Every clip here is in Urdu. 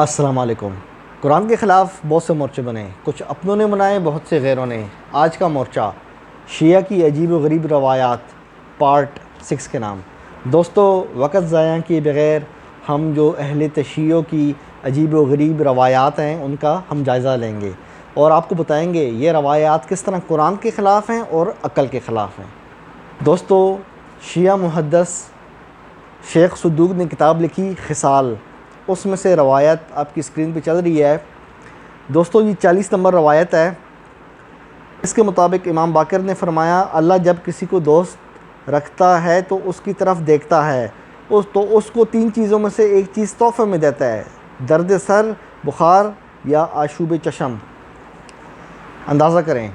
السلام علیکم۔ قرآن کے خلاف بہت سے مورچے بنے، کچھ اپنوں نے بنائے، بہت سے غیروں نے۔ آج کا مورچہ شیعہ کی عجیب و غریب روایات پارٹ 6 کے نام۔ دوستو، وقت ضائع کیے بغیر ہم جو اہل تشیع کی عجیب و غریب روایات ہیں ان کا ہم جائزہ لیں گے اور آپ کو بتائیں گے یہ روایات کس طرح قرآن کے خلاف ہیں اور عقل کے خلاف ہیں۔ دوستو، شیعہ محدث شیخ صدوق نے کتاب لکھی خصال، اس میں سے روایت آپ کی اسکرین پہ چل رہی ہے۔ دوستو، یہ 40 نمبر روایت ہے۔ اس کے مطابق امام باقر نے فرمایا، اللہ جب کسی کو دوست رکھتا ہے تو اس کی طرف دیکھتا ہے تو اس کو 3 چیزوں میں سے ایک چیز تحفے میں دیتا ہے: درد سر، بخار یا آشوب چشم۔ اندازہ کریں،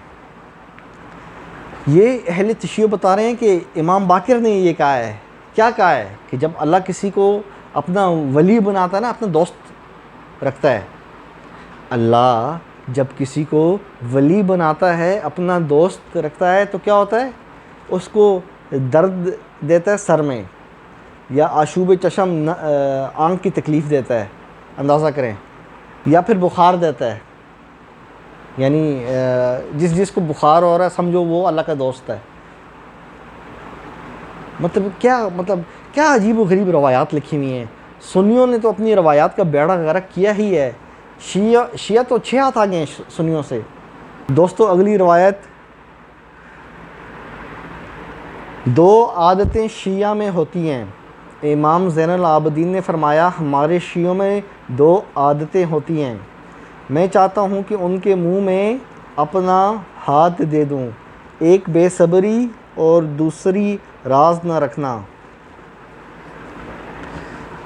یہ اہل تشیع بتا رہے ہیں کہ امام باقر نے یہ کہا ہے۔ کیا کہا ہے؟ کہ جب اللہ کسی کو اپنا ولی بناتا ہے نا، اپنا دوست رکھتا ہے، اللہ جب کسی کو ولی بناتا ہے، اپنا دوست رکھتا ہے تو کیا ہوتا ہے؟ اس کو درد دیتا ہے سر میں، یا آشوب چشم آنکھ کی تکلیف دیتا ہے، اندازہ کریں، یا پھر بخار دیتا ہے۔ یعنی جس کو بخار ہو رہا ہے سمجھو وہ اللہ کا دوست ہے۔ مطلب کیا عجیب و غریب روایات لکھی ہوئی ہیں۔ سنیوں نے تو اپنی روایات کا بیڑا غرق کیا ہی ہے۔ شیعہ تو 6 ہاتھ آگے ہیں سنیوں سے۔ دوستو، اگلی روایت، 2 عادتیں شیعہ میں ہوتی ہیں۔ امام زین العابدین نے فرمایا، ہمارے شیعوں میں 2 عادتیں ہوتی ہیں، میں چاہتا ہوں کہ ان کے منہ میں اپنا ہاتھ دے دوں، ایک بے صبری اور دوسری راز نہ رکھنا۔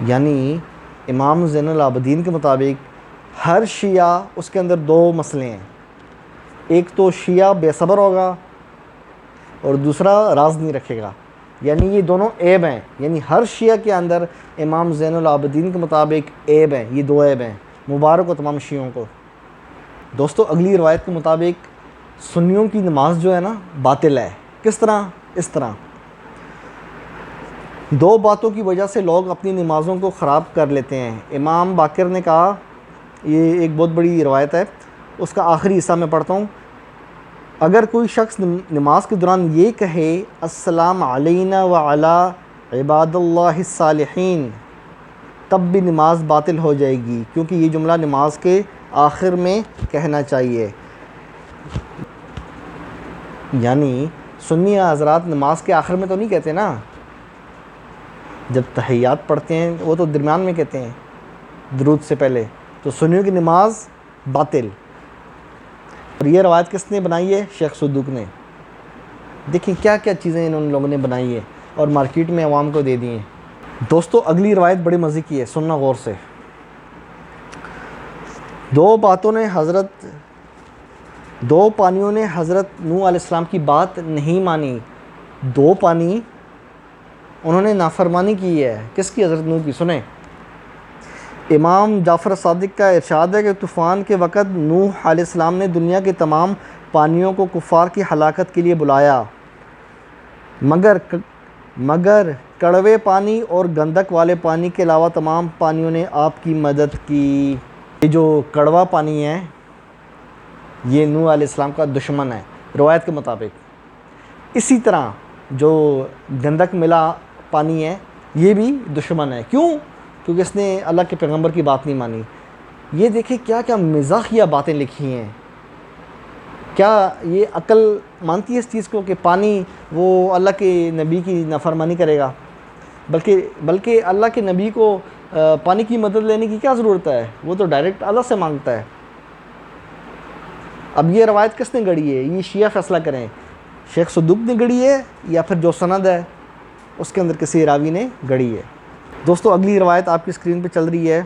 یعنی امام زین العابدین کے مطابق ہر شیعہ، اس کے اندر 2 مسئلے ہیں، ایک تو شیعہ بے صبر ہوگا اور دوسرا راز نہیں رکھے گا۔ یعنی یہ دونوں عیب ہیں، یعنی ہر شیعہ کے اندر امام زین العابدین کے مطابق عیب ہیں، یہ 2 عیب ہیں۔ مبارک ہو تمام شیعوں کو۔ دوستو، اگلی روایت کے مطابق سنیوں کی نماز جو ہے نا باطل ہے۔ کس طرح؟ اس طرح 2 باتوں کی وجہ سے لوگ اپنی نمازوں کو خراب کر لیتے ہیں۔ امام باقر نے کہا، یہ ایک بہت بڑی روایت ہے، اس کا آخری حصہ میں پڑھتا ہوں، اگر کوئی شخص نماز کے دوران یہ کہے السلام علینا وعلی عباد اللہ الصالحین، تب بھی نماز باطل ہو جائے گی، کیونکہ یہ جملہ نماز کے آخر میں کہنا چاہیے۔ یعنی سنی حضرات نماز کے آخر میں تو نہیں کہتے نا، جب تحیات پڑھتے ہیں وہ تو درمیان میں کہتے ہیں درود سے پہلے۔ تو سنیوں کی نماز باطل۔ اور یہ روایت کس نے بنائی ہے؟ شیخ صدوق نے۔ دیکھیں کیا کیا چیزیں ان لوگوں نے بنائی ہیں اور مارکیٹ میں عوام کو دے دی ہیں۔ دوستو، اگلی روایت بڑے مزے کی ہے، سننا غور سے۔ 2 پانیوں نے حضرت نوح علیہ السلام کی بات نہیں مانی۔ 2 پانی انہوں نے نافرمانی کی ہے۔ کس کی؟ حضرت نوح کی۔ سنیں، امام جعفر صادق کا ارشاد ہے کہ طوفان کے وقت نوح علیہ السلام نے دنیا کے تمام پانیوں کو کفار کی ہلاکت کے لیے بلایا، مگر کڑوے پانی اور گندک والے پانی کے علاوہ تمام پانیوں نے آپ کی مدد کی۔ یہ جو کڑوا پانی ہے یہ نوح علیہ السلام کا دشمن ہے روایت کے مطابق۔ اسی طرح جو گندک ملا پانی ہے یہ بھی دشمن ہے۔ کیوں؟ کیونکہ اس نے اللہ کے پیغمبر کی بات نہیں مانی۔ یہ دیکھیں کیا کیا مزاحیہ باتیں لکھی ہیں۔ کیا یہ عقل مانتی ہے اس چیز کو کہ پانی وہ اللہ کے نبی کی نافرمانی کرے گا؟ بلکہ اللہ کے نبی کو پانی کی مدد لینے کی کیا ضرورت ہے؟ وہ تو ڈائریکٹ اللہ سے مانگتا ہے۔ اب یہ روایت کس نے گڑھی ہے؟ یہ شیعہ فیصلہ کریں، شیخ صدوق نے گڑھی ہے یا پھر جو سند ہے اس کے اندر کسی راوی نے گڑھی ہے۔ دوستو، اگلی روایت آپ کی اسکرین پہ چل رہی ہے،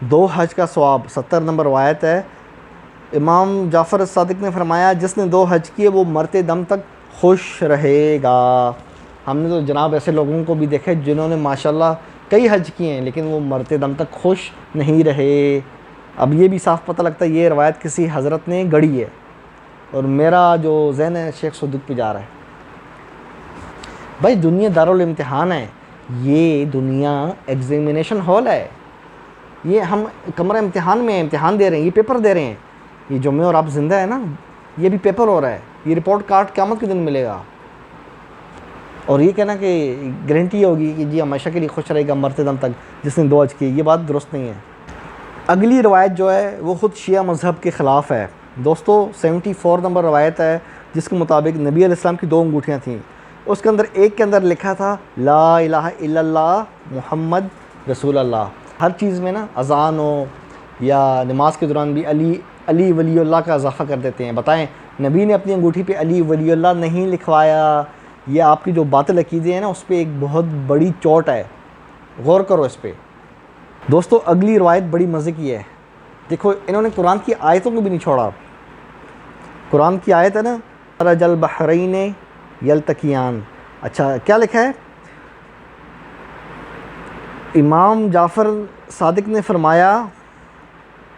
2 حج کا ثواب، 70 نمبر روایت ہے۔ امام جعفر صادق نے فرمایا، جس نے 2 حج کیے وہ مرتے دم تک خوش رہے گا۔ ہم نے تو جناب ایسے لوگوں کو بھی دیکھے جنہوں نے ماشاءاللہ کئی حج کیے ہیں لیکن وہ مرتے دم تک خوش نہیں رہے۔ اب یہ بھی صاف پتہ لگتا ہے یہ روایت کسی حضرت نے گڑھی ہے اور میرا جو ذہن ہے شیخ صدوق پہ جا رہا ہے۔ بھائی، دنیا دارالامتحان ہے، یہ دنیا ایگزامینیشن ہال ہے۔ یہ ہم کمرہ امتحان میں امتحان دے رہے ہیں، یہ پیپر دے رہے ہیں، یہ جو میں اور آپ زندہ ہے نا، یہ بھی پیپر ہو رہا ہے، یہ رپورٹ کارڈ قیامت کے دن ملے گا۔ اور یہ کہنا کہ گارنٹی ہوگی کہ جی ہمیشہ کے لیے خوش رہے گا مرتے دم تک جس نے 2 حج کیے، یہ بات درست نہیں ہے۔ اگلی روایت جو ہے وہ خود شیعہ مذہب کے خلاف ہے دوستو۔ 74 نمبر روایت ہے جس کے مطابق نبی علیہ السلام کی 2 انگوٹھیاں تھیں، اس کے اندر ایک کے اندر لکھا تھا لا الہ الا اللہ محمد رسول اللہ۔ ہر چیز میں نا اذان ہو یا نماز کے دوران بھی علی ولی اللہ کا اضافہ کر دیتے ہیں۔ بتائیں نبی نے اپنی انگوٹھی پہ علی ولی اللہ نہیں لکھوایا۔ یہ آپ کی جو باطل عقیدے ہیں نا اس پہ ایک بہت بڑی چوٹ ہے، غور کرو اس پہ دوستو۔ اگلی روایت بڑی مزے کی ہے، دیکھو انہوں نے قرآن کی آیتوں کو بھی نہیں چھوڑا۔ قرآن کی آیت ہے نا مرج البحرین یلتقیان، اچھا کیا لکھا ہے؟ امام جعفر صادق نے فرمایا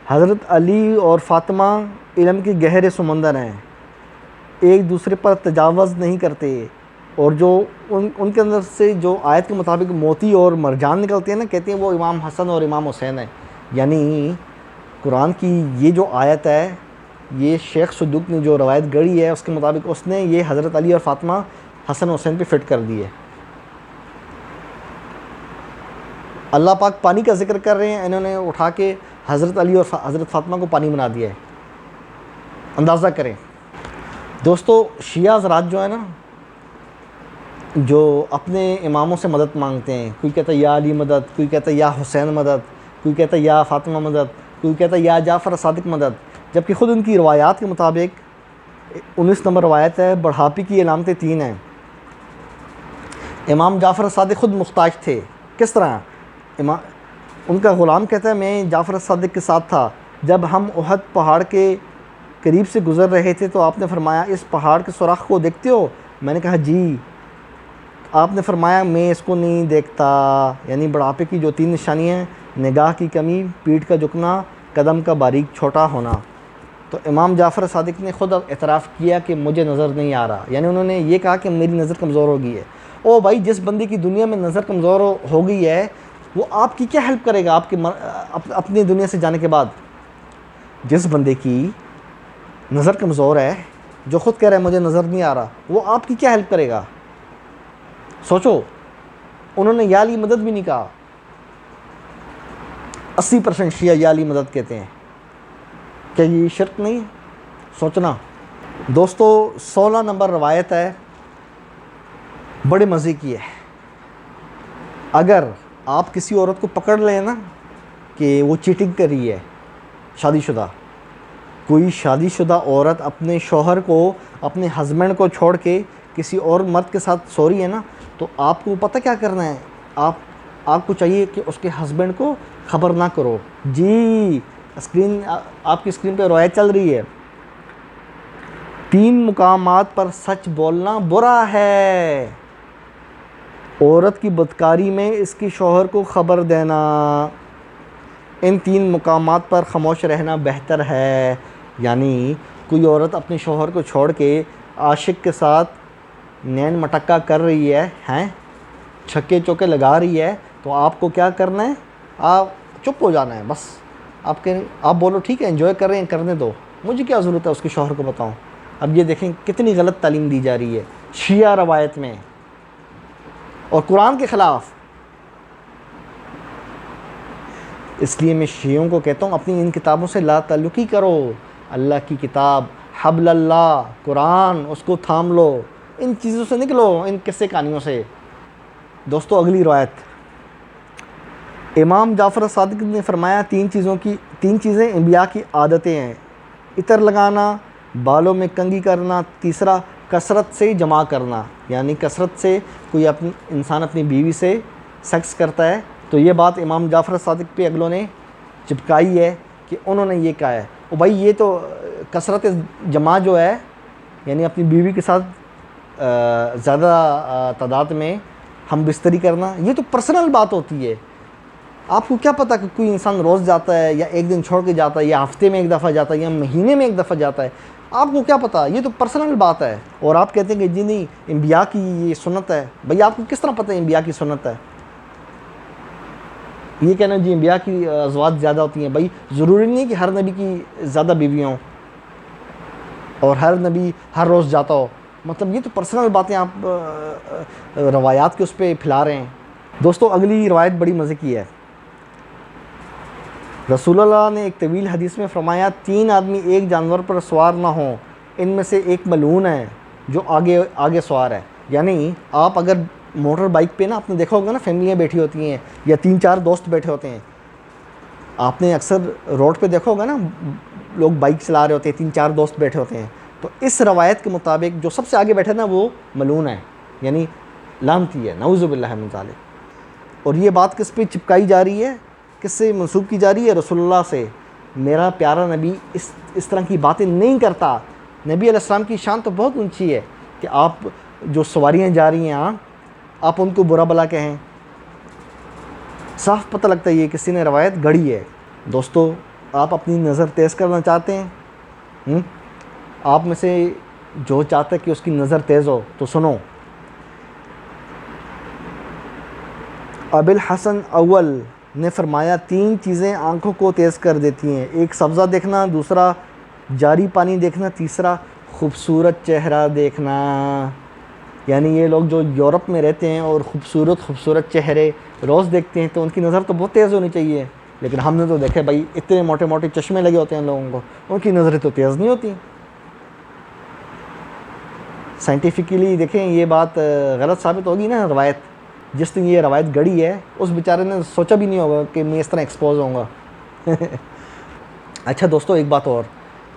حضرت علی اور فاطمہ علم کے گہرے سمندر ہیں، ایک دوسرے پر تجاوز نہیں کرتے، اور جو ان کے اندر سے جو آیت کے مطابق موتی اور مرجان نکلتے ہیں نا، کہتے ہیں وہ امام حسن اور امام حسین ہیں۔ یعنی قرآن کی یہ جو آیت ہے، یہ شیخ صدوق نے جو روایت گڑھی ہے اس کے مطابق اس نے یہ حضرت علی اور فاطمہ حسن حسین پہ فٹ کر دی ہے۔ اللہ پاک پانی کا ذکر کر رہے ہیں، انہوں نے اٹھا کے حضرت علی اور حضرت فاطمہ کو پانی بنا دیا ہے، اندازہ کریں دوستو۔ شیعہ حضرات جو ہے نا، جو اپنے اماموں سے مدد مانگتے ہیں، کوئی کہتا ہے یا علی مدد، کوئی کہتا ہے یا حسین مدد، کوئی کہتا ہے یا فاطمہ مدد، کوئی کہتا ہے یا جعفر صادق مدد، جبکہ خود ان کی روایات کے مطابق 19 نمبر روایت ہے بڑھاپے کی علامتیں 3 ہیں۔ امام جعفر صادق خود محتاج تھے، کس طرح؟ ان کا غلام کہتا ہے میں جعفر صادق کے ساتھ تھا، جب ہم احد پہاڑ کے قریب سے گزر رہے تھے تو آپ نے فرمایا اس پہاڑ کے سوراخ کو دیکھتے ہو؟ میں نے کہا جی۔ آپ نے فرمایا میں اس کو نہیں دیکھتا، یعنی بڑھاپے کی جو 3 نشانیاں ہیں، نگاہ کی کمی، پیٹھ کا جھکنا، قدم کا باریک چھوٹا ہونا۔ تو امام جعفر صادق نے خود اعتراف کیا کہ مجھے نظر نہیں آ رہا، یعنی انہوں نے یہ کہا کہ میری نظر کمزور ہو گئی ہے۔ او بھائی، جس بندے کی دنیا میں نظر کمزور ہو گئی ہے وہ آپ کی کیا ہیلپ کرے گا آپ کے اپنی دنیا سے جانے کے بعد؟ جس بندے کی نظر کمزور ہے، جو خود کہہ رہا ہے مجھے نظر نہیں آ رہا، وہ آپ کی کیا ہیلپ کرے گا؟ سوچو، انہوں نے یا علی مدد بھی نہیں کہا۔ 80% شیعہ یا علی مدد کہتے ہیں، کیا یہ شرک نہیں ہے؟ سوچنا دوستو۔ 16 نمبر روایت ہے، بڑے مزے کی ہے۔ اگر آپ کسی عورت کو پکڑ لیں نا کہ وہ چیٹنگ کر رہی ہے، شادی شدہ، کوئی شادی شدہ عورت اپنے شوہر کو، اپنے ہسبینڈ کو چھوڑ کے کسی اور مرد کے ساتھ سو رہی ہے نا، تو آپ کو پتہ کیا کرنا ہے؟ آپ کو چاہیے کہ اس کے ہسبینڈ کو خبر نہ کرو۔ جی آپ کی اسکرین پہ روایت چل رہی ہے، 3 مقامات پر سچ بولنا برا ہے، عورت کی بدکاری میں اس کے شوہر کو خبر دینا، ان 3 مقامات پر خاموش رہنا بہتر ہے۔ یعنی کوئی عورت اپنے شوہر کو چھوڑ کے عاشق کے ساتھ نین مٹکا کر رہی ہے، چھکے چوکے لگا رہی ہے، تو آپ کو کیا کرنا ہے؟ آپ چپ ہو جانا ہے بس۔ آپ بولو ٹھیک ہے انجوائے کر رہے ہیں، کرنے دو، مجھے کیا ضرورت ہے اس کے شوہر کو بتاؤں۔ اب یہ دیکھیں کتنی غلط تعلیم دی جا رہی ہے شیعہ روایت میں اور قرآن کے خلاف۔ اس لیے میں شیعوں کو کہتا ہوں اپنی ان کتابوں سے لا تعلقی کرو۔ اللہ کی کتاب، حبل اللہ، قرآن، اس کو تھام لو، ان چیزوں سے نکلو، ان قصے کہانیوں سے۔ دوستو اگلی روایت، امام جعفر صادق نے فرمایا 3 چیزیں انبیاء کی عادتیں ہیں، عطر لگانا، بالوں میں کنگھی کرنا، تیسرا کثرت سے جمع کرنا، یعنی کثرت سے کوئی انسان اپنی بیوی سے سیکس کرتا ہے تو یہ بات امام جعفر صادق پہ اگلوں نے چپکائی ہے کہ انہوں نے یہ کہا ہے۔ اور بھائی یہ تو کثرت جمع جو ہے، یعنی اپنی بیوی کے ساتھ زیادہ تعداد میں ہم بستری کرنا، یہ تو پرسنل بات ہوتی ہے۔ آپ کو کیا پتہ کہ کوئی انسان روز جاتا ہے یا ایک دن چھوڑ کے جاتا ہے یا ہفتے میں ایک دفعہ جاتا ہے یا مہینے میں ایک دفعہ جاتا ہے؟ آپ کو کیا پتہ؟ یہ تو پرسنل بات ہے۔ اور آپ کہتے ہیں کہ جی نہیں انبیاء کی یہ سنت ہے۔ بھئی آپ کو کس طرح پتہ ہے انبیاء کی سنت ہے؟ یہ کہنا جی انبیاء کی ازواج زیادہ ہوتی ہیں، بھائی ضروری نہیں کہ ہر نبی کی زیادہ بیویاں ہوں اور ہر نبی ہر روز جاتا ہو، مطلب یہ تو پرسنل باتیں آپ روایات کے اس پہ پھیلا رہے ہیں۔ دوستو اگلی روایت بڑی مزے کی ہے۔ رسول اللہ نے ایک طویل حدیث میں فرمایا 3 آدمی ایک جانور پر سوار نہ ہوں، ان میں سے ایک ملعون ہے جو آگے سوار ہے۔ یعنی آپ اگر موٹر بائک پہ نا، آپ نے دیکھا ہوگا نا فیملیاں بیٹھی ہوتی ہیں یا 3-4 دوست بیٹھے ہوتے ہیں، آپ نے اکثر روڈ پہ دیکھا ہوگا نا لوگ بائک چلا رہے ہوتے ہیں، 3-4 دوست بیٹھے ہوتے ہیں، تو اس روایت کے مطابق جو سب سے آگے بیٹھے نا وہ ملعون ہے، یعنی لعنتی ہے، نعوذ باللہ من ذالک۔ اور یہ بات کس پہ چپکائی جا رہی ہے، کس سے منسوب کی جا رہی ہے؟ رسول اللہ سے۔ میرا پیارا نبی اس طرح کی باتیں نہیں کرتا۔ نبی علیہ السلام کی شان تو بہت اونچی ہے کہ آپ جو سواریاں جا رہی ہیں آپ ان کو برا بلا کہیں، صاف پتہ لگتا ہے یہ کسی نے روایت گڑھی ہے۔ دوستو آپ اپنی نظر تیز کرنا چاہتے ہیں، آپ میں سے جو چاہتا ہے کہ اس کی نظر تیز ہو تو سنو، ابو الحسن اول نے فرمایا 3 چیزیں آنکھوں کو تیز کر دیتی ہیں، ایک سبزہ دیکھنا، دوسرا جاری پانی دیکھنا، تیسرا خوبصورت چہرہ دیکھنا۔ یعنی یہ لوگ جو یورپ میں رہتے ہیں اور خوبصورت چہرے روز دیکھتے ہیں تو ان کی نظر تو بہت تیز ہونی چاہیے، لیکن ہم نے تو دیکھے بھائی اتنے موٹے موٹے چشمے لگے ہوتے ہیں لوگوں کو، ان کی نظریں تو تیز نہیں ہوتی۔ سائنٹیفکلی دیکھیں یہ بات غلط ثابت ہوگی نا روایت، جس نے یہ روایت گڑھی ہے اس بیچارے نے سوچا بھی نہیں ہوگا کہ میں اس طرح ایکسپوز ہوں گا۔ اچھا دوستو ایک بات اور،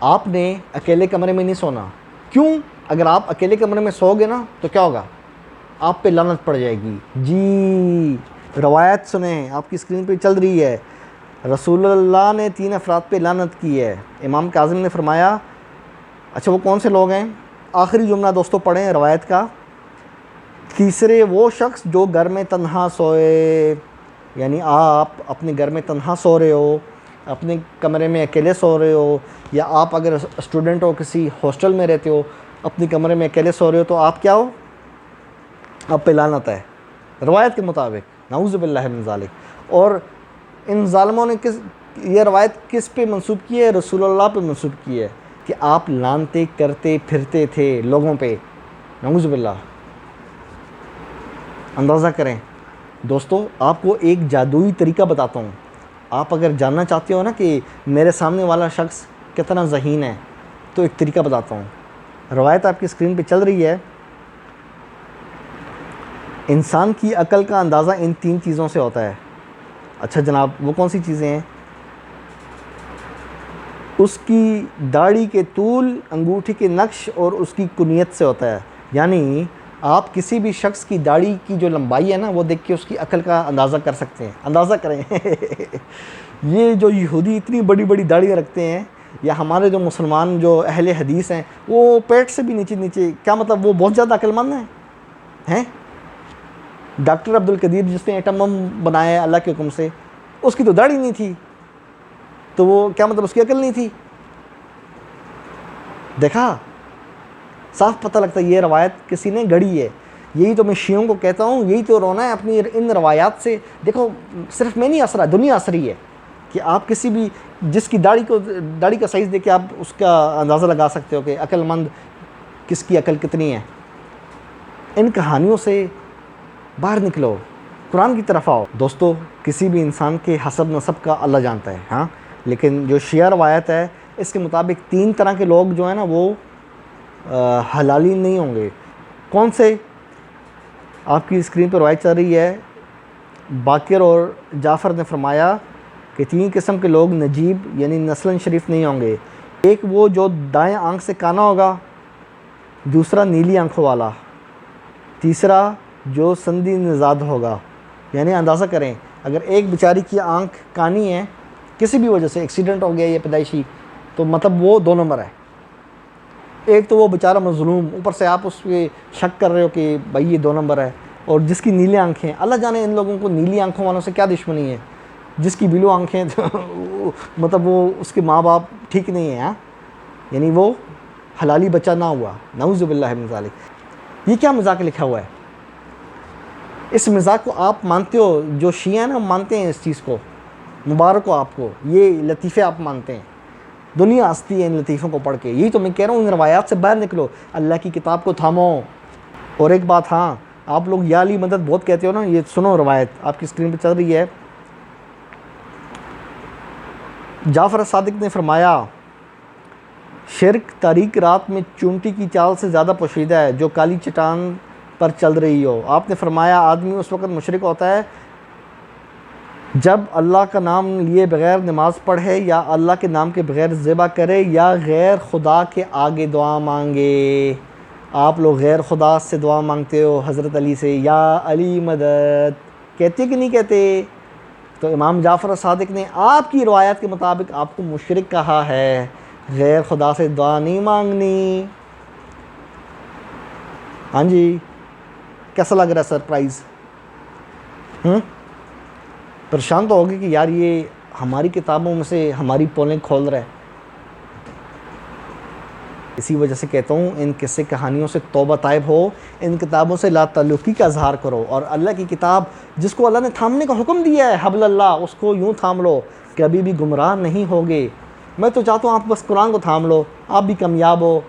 آپ نے اکیلے کمرے میں نہیں سونا۔ کیوں؟ اگر آپ اکیلے کمرے میں سو گے نا تو کیا ہوگا؟ آپ پہ لعنت پڑ جائے گی۔ جی روایت سنیں، آپ کی اسکرین پہ چل رہی ہے۔ رسول اللہ نے 3 افراد پہ لعنت کی ہے۔ امام کاظم نے فرمایا، اچھا وہ کون سے لوگ ہیں؟ آخری جملہ دوستو پڑھیں روایت کا، تیسرے وہ شخص جو گھر میں تنہا سوئے، یعنی آپ اپنے گھر میں تنہا سو رہے ہو، اپنے کمرے میں اکیلے سو رہے ہو، یا آپ اگر اسٹوڈنٹ ہو کسی ہاسٹل میں رہتے ہو اپنے کمرے میں اکیلے سو رہے ہو تو آپ کیا ہو؟ آپ پہ لعنت ہے روایت کے مطابق، نعوذ باللہ من ذالک۔ اور ان ظالموں نے یہ روایت کس پہ منسوب کی ہے؟ رسول اللہ پہ منسوب کی ہے کہ آپ لعنتیں کرتے پھرتے تھے لوگوں پہ، نعوذ باللہ۔ اندازہ کریں دوستو، آپ کو ایک جادوئی طریقہ بتاتا ہوں، آپ اگر جاننا چاہتے ہو نا کہ میرے سامنے والا شخص کتنا ذہین ہے تو ایک طریقہ بتاتا ہوں۔ روایت آپ کی اسکرین پہ چل رہی ہے۔ انسان کی عقل کا اندازہ ان 3 چیزوں سے ہوتا ہے۔ اچھا جناب وہ کون سی چیزیں ہیں؟ اس کی داڑھی کے طول، انگوٹھی کے نقش اور اس کی کنیت سے ہوتا ہے۔ یعنی آپ کسی بھی شخص کی داڑھی کی جو لمبائی ہے نا وہ دیکھ کے اس کی عقل کا اندازہ کر سکتے ہیں۔ اندازہ کریں یہ جو یہودی اتنی بڑی بڑی داڑھیاں رکھتے ہیں، یا ہمارے جو مسلمان جو اہل حدیث ہیں وہ پیٹ سے بھی نیچے، کیا مطلب وہ بہت زیادہ عقل مند ہیں؟ ڈاکٹر عبد القدیر جس نے ایٹم بم بنایا اللہ کے حکم سے، اس کی تو داڑھی نہیں تھی، تو وہ کیا مطلب اس کی عقل نہیں تھی؟ دیکھا، صاف پتہ لگتا ہے یہ روایت کسی نے گڑھی ہے۔ یہی تو میں شیعوں کو کہتا ہوں، یہی تو رونا ہے اپنی ان روایات سے۔ دیکھو صرف میں نہیں ہنس رہا، دنیا ہنس رہی ہے کہ آپ کسی بھی جس کی داڑھی کا سائز دیکھ کے آپ اس کا اندازہ لگا سکتے ہو کہ عقل مند کس کی عقل کتنی ہے۔ ان کہانیوں سے باہر نکلو، قرآن کی طرف آؤ۔ دوستو کسی بھی انسان کے حسب نسب کا اللہ جانتا ہے، ہاں، لیکن جو شیعہ روایت ہے اس کے مطابق 3 طرح کے لوگ جو ہیں نا وہ حلالی نہیں ہوں گے۔ کون سے؟ آپ کی اسکرین پر روایت چل رہی ہے۔ باقر اور جعفر نے فرمایا کہ 3 قسم کے لوگ نجیب یعنی نسلاً شریف نہیں ہوں گے۔ ایک وہ جو دائیں آنکھ سے کانا ہوگا، دوسرا نیلی آنکھوں والا، تیسرا جو سندھی نژاد ہوگا۔ یعنی اندازہ کریں اگر ایک بیچاری کی آنکھ کانی ہے کسی بھی وجہ سے، ایکسیڈنٹ ہو گیا یا پیدائشی، تو مطلب وہ 2 نمبر ہے۔ ایک تو وہ بیچارہ مظلوم، اوپر سے آپ اس پہ شک کر رہے ہو کہ بھائی یہ 2 نمبر ہے۔ اور جس کی نیلی آنکھیں، اللہ جانے ان لوگوں کو نیلی آنکھوں والوں سے کیا دشمنی ہے۔ جس کی بلو آنکھیں مطلب وہ اس کے ماں باپ ٹھیک نہیں ہیں، یعنی وہ حلالی بچہ نہ ہوا، نعوذ باللہ من ذالک۔ یہ کیا مذاق لکھا ہوا ہے؟ اس مزاج کو آپ مانتے ہو، جو شیعہ ہیں نا مانتے ہیں اس چیز کو، مبارک ہو آپ کو، یہ لطیفے آپ مانتے ہیں، دنیا ہنستی ہے ان لطیفوں کو پڑھ کے۔ یہی تو میں کہہ رہا ہوں، ان روایات سے باہر نکلو، اللہ کی کتاب کو تھامو۔ اور ایک بات ہاں، آپ لوگ یا علی مدد بہت کہتے ہو نا، یہ سنو روایت آپ کی اسکرین پہ چل رہی ہے۔ جعفر صادق نے فرمایا، شرک تاریک رات میں چونٹی کی چال سے زیادہ پوشیدہ ہے جو کالی چٹان پر چل رہی ہو۔ آپ نے فرمایا، آدمی اس وقت مشرک ہوتا ہے جب اللہ کا نام لیے بغیر نماز پڑھے، یا اللہ کے نام کے بغیر ذبح کرے، یا غیر خدا کے آگے دعا مانگے۔ آپ لوگ غیر خدا سے دعا مانگتے ہو، حضرت علی سے، یا علی مدد کہتے کہ نہیں کہتے؟ تو امام جعفر صادق نے آپ کی روایت کے مطابق آپ کو مشرک کہا ہے، غیر خدا سے دعا نہیں مانگنی۔ ہاں جی، کیسا لگ رہا ہے سرپرائز؟ پریشان تو ہوگی کہ یار یہ ہماری کتابوں میں سے ہماری پولیں کھول رہا ہے۔ اسی وجہ سے کہتا ہوں، ان قصے کہانیوں سے توبہ طائب ہو، ان کتابوں سے لا تعلقی کا اظہار کرو، اور اللہ کی کتاب جس کو اللہ نے تھامنے کا حکم دیا ہے، حبل اللہ، اس کو یوں تھام لو، کبھی بھی گمراہ نہیں ہوگے۔ میں تو چاہتا ہوں آپ بس قرآن کو تھام لو، آپ بھی کامیاب ہو۔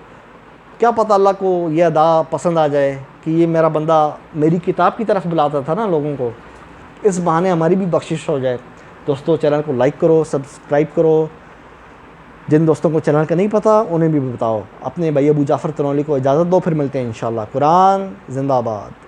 کیا پتہ اللہ کو یہ ادا پسند آ جائے کہ یہ میرا بندہ میری کتاب کی طرف بلاتا تھا نا لوگوں کو، اس بہانے ہماری بھی بخشش ہو جائے۔ دوستو چینل کو لائک کرو، سبسکرائب کرو، جن دوستوں کو چینل کا نہیں پتہ انہیں بھی بتاؤ۔ اپنے بھائی ابو جعفر تنولی کو اجازت دو، پھر ملتے ہیں انشاءاللہ۔ قرآن زندہ باد۔